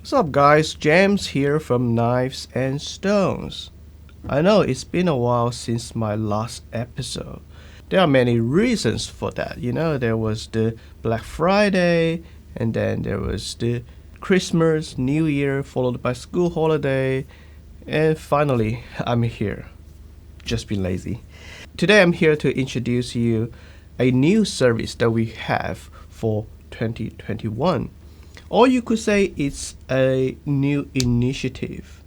What's up, guys? James here from Knives and Stones. I know it's been a while since my last episode. There are many reasons for that. There was the Black Friday, and then there was the Christmas, New Year, followed by school holiday, and finally, I'm here. Just been lazy. Today, I'm here to introduce you a new service that we have for 2021. Or you could say it's a new initiative.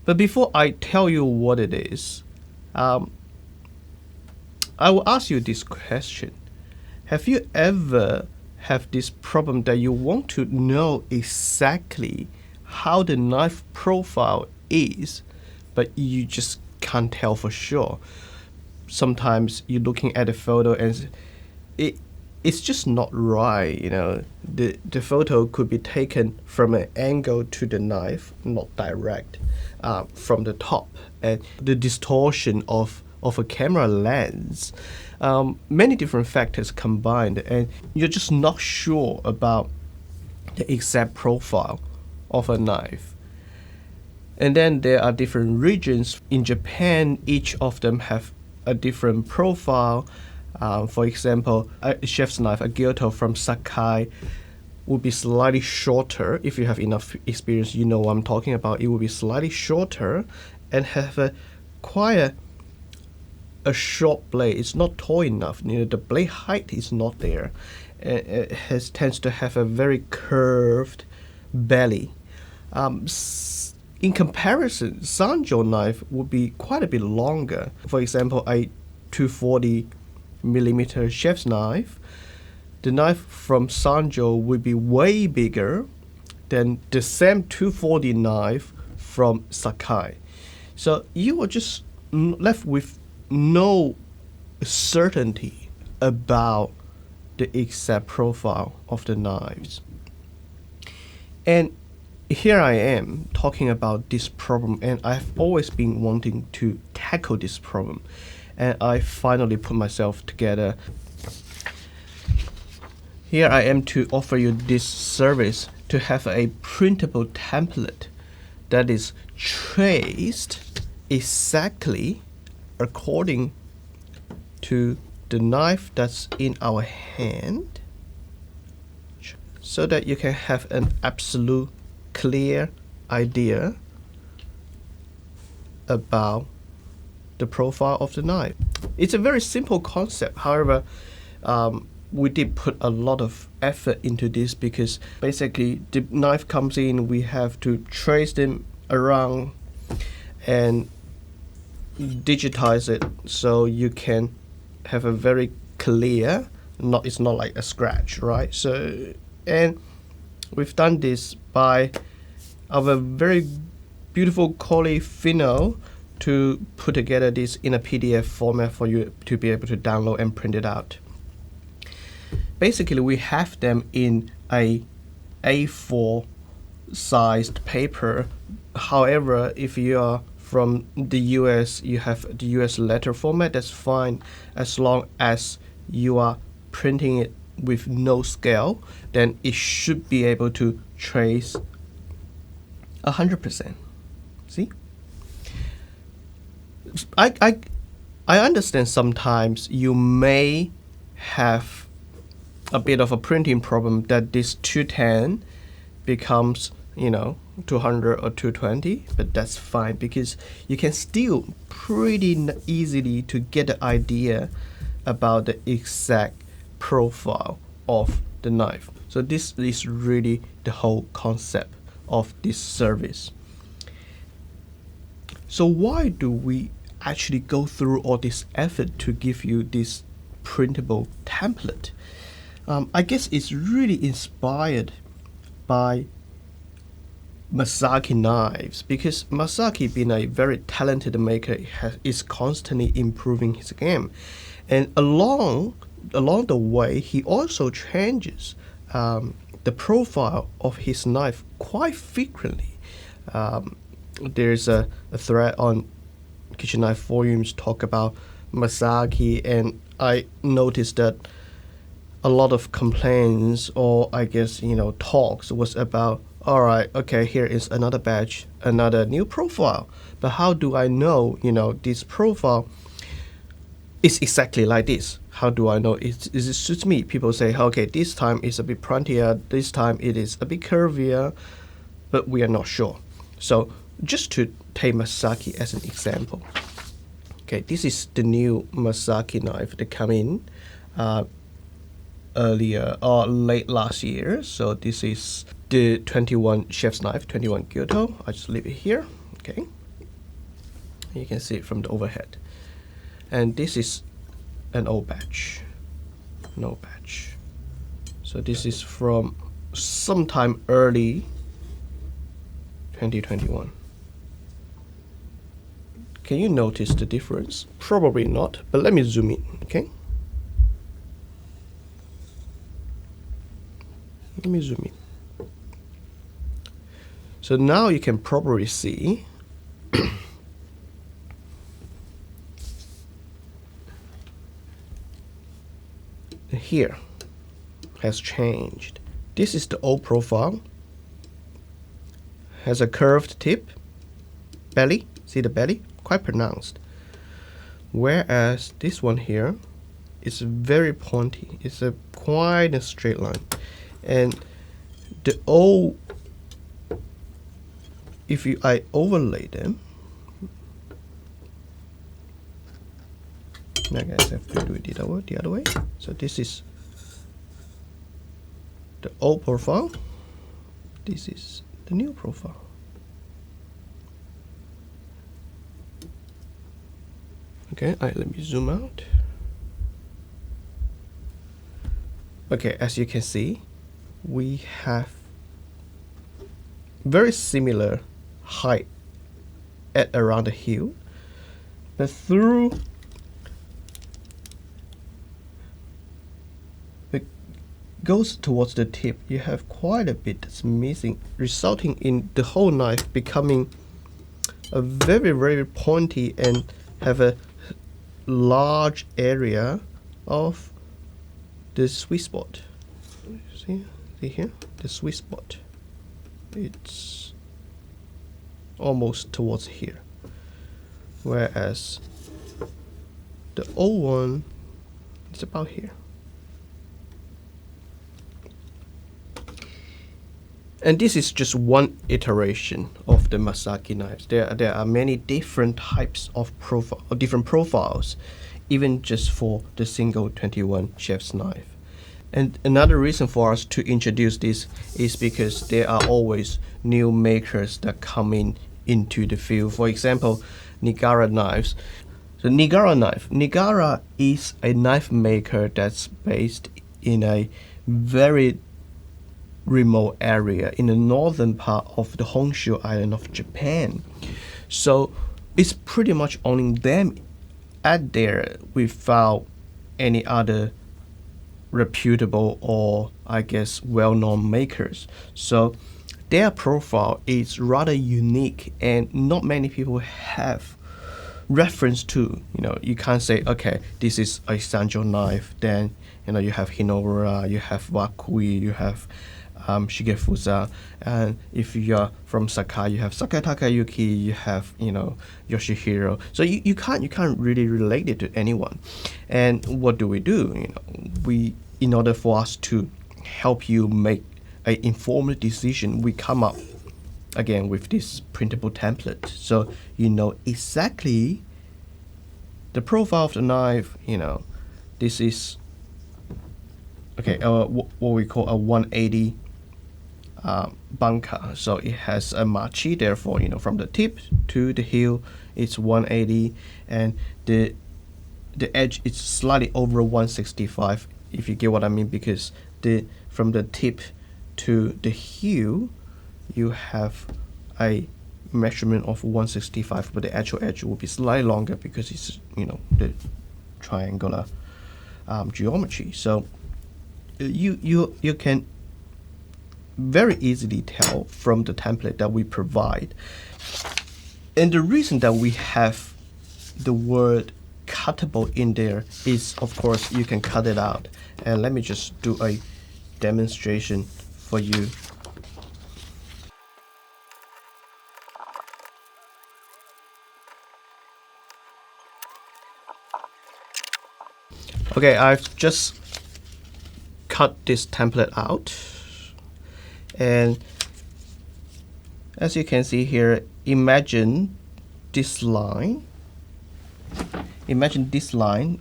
But before I tell you what it is, I will ask you this question. Have you ever have this problem that you want to know exactly how the knife profile is, but you just can't tell for sure? Sometimes you're looking at a photo and it's just not right. The photo could be taken from an angle to the knife, not direct, from the top, and the distortion of a camera lens, many different factors combined, and you're just not sure about the exact profile of a knife. And then there are different regions in Japan. Each of them have a different profile. For example, a chef's knife, a Gyuto from Sakai, would be slightly shorter. If you have enough experience, you know what I'm talking about. It will be slightly shorter and have quite a short blade. It's not tall enough. The blade height is not there. It tends to have a very curved belly. In comparison, Sanjo knife would be quite a bit longer. For example, a 240 millimeter chef's knife, the knife from Sanjo would be way bigger than the same 240 knife from Sakai. So you are just left with no certainty about the exact profile of the knives. And here I am talking about this problem, and I've always been wanting to tackle this problem. And I finally put myself together. Here I am to offer you this service to have a printable template that is traced exactly according to the knife that's in our hand, so that you can have an absolute clear idea about the profile of the knife. It's a very simple concept. However, we did put a lot of effort into this, because basically the knife comes in, we have to trace them around and digitize it so you can have a very clear, it's not like a scratch, right? So, and we've done this by our very beautiful colleague Fino to put together this in a PDF format for you to be able to download and print it out. Basically, we have them in a A4 sized paper. However, if you are from the US, you have the US letter format, that's fine, as long as you are printing it with no scale, then it should be able to trace 100%. See? I understand sometimes you may have a bit of a printing problem, that this 210 becomes 200 or 220, but that's fine, because you can still pretty easily to get the idea about the exact profile of the knife. So this is really the whole concept of this service. So why do we actually go through all this effort to give you this printable template? I guess it's really inspired by Mazaki Knives, because Mazaki, being a very talented maker, is constantly improving his game, and along the way he also changes the profile of his knife quite frequently. There's a thread on Kitchen Knife forums talk about Mazaki, and I noticed that a lot of complaints, or I guess talks, was about All right, okay, here is another badge, another new profile. But how do I know, this profile is exactly like this? How do I know it suits me? People say, okay, this time it's a bit pointier, this time it is a bit curvier, but we are not sure. So just to take Mazaki as an example. Okay, this is the new Mazaki knife that came in earlier or late last year. So this is the 21 chef's knife, 21 Kyoto. I just leave it here. Okay, you can see it from the overhead. And this is an old batch, So this is from sometime early 2021. Can you notice the difference? Probably not, but let me zoom in, okay? Let me zoom in. So now you can probably see here has changed. This is the old profile. Has a curved tip, belly, see the belly? Quite pronounced. Whereas this one here is very pointy. It's quite a straight line. And the old, if I overlay them, I guess I have to do it the other way. So this is the old profile. This is the new profile. Okay, let me zoom out. Okay, as you can see, we have very similar height at around the heel, but through it goes towards the tip, you have quite a bit that's missing, resulting in the whole knife becoming a very, very pointy and have a large area of the sweet spot. See here, the sweet spot. It's almost towards here, whereas the old one is about here. And this is just one iteration of the Mazaki knives. There are many different types of different profiles, even just for the single 21 chef's knife. And another reason for us to introduce this is because there are always new makers that come into the field. For example, Nigara Knives. So Nigara is a knife maker that's based in a very remote area in the northern part of the Honshu island of Japan. So it's pretty much only them out there without any other reputable or I guess well-known makers. So their profile is rather unique and not many people have reference to. You can't say, okay, this is a Sanjo knife, then you have Hinora, you have Wakui, you have Shigefusa, and if you are from Sakai, you have Sakai Takayuki, you have Yoshihiro. So you can't really relate it to anyone. And what do? We, in order for us to help you make an informed decision, we come up again with this printable template, so exactly the profile of the knife. This is okay. What we call a 180 bunker. So it has a machi, therefore from the tip to the heel it's 180, and the edge is slightly over 165, if you get what I mean, because from the tip to the heel you have a measurement of 165, but the actual edge will be slightly longer because it's the triangular geometry. So you can very easily tell from the template that we provide. And the reason that we have the word cuttable in there is, of course, you can cut it out. And let me just do a demonstration for you. Okay, I've just cut this template out, and as you can see here, imagine this line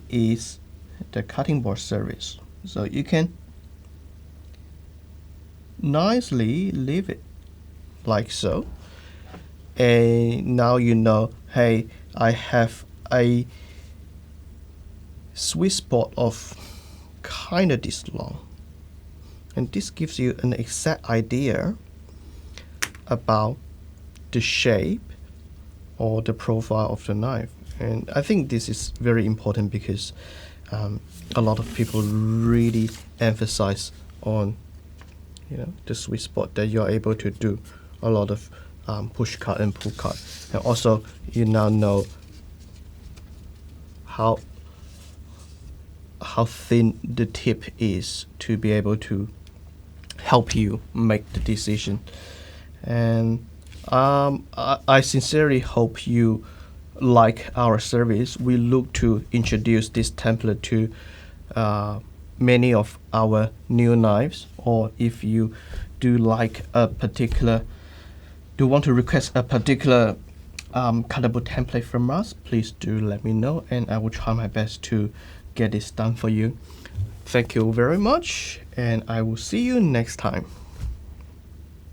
is the cutting board surface, so you can nicely leave it like so, and now you know, hey, I have a sweet spot of kind of this long, and this gives you an exact idea about the shape or the profile of the knife. And I think this is very important because a lot of people really emphasize on the sweet spot that you're able to do a lot of push cut and pull cut, and also you now know how thin the tip is to be able to help you make the decision. And I sincerely hope you like our service. We look to introduce this template to many of our new knives, or if you do like a particular, do want to request a particular cuttable template from us, please do let me know, and I will try my best to get this done for you. Thank you very much, and I will see you next time.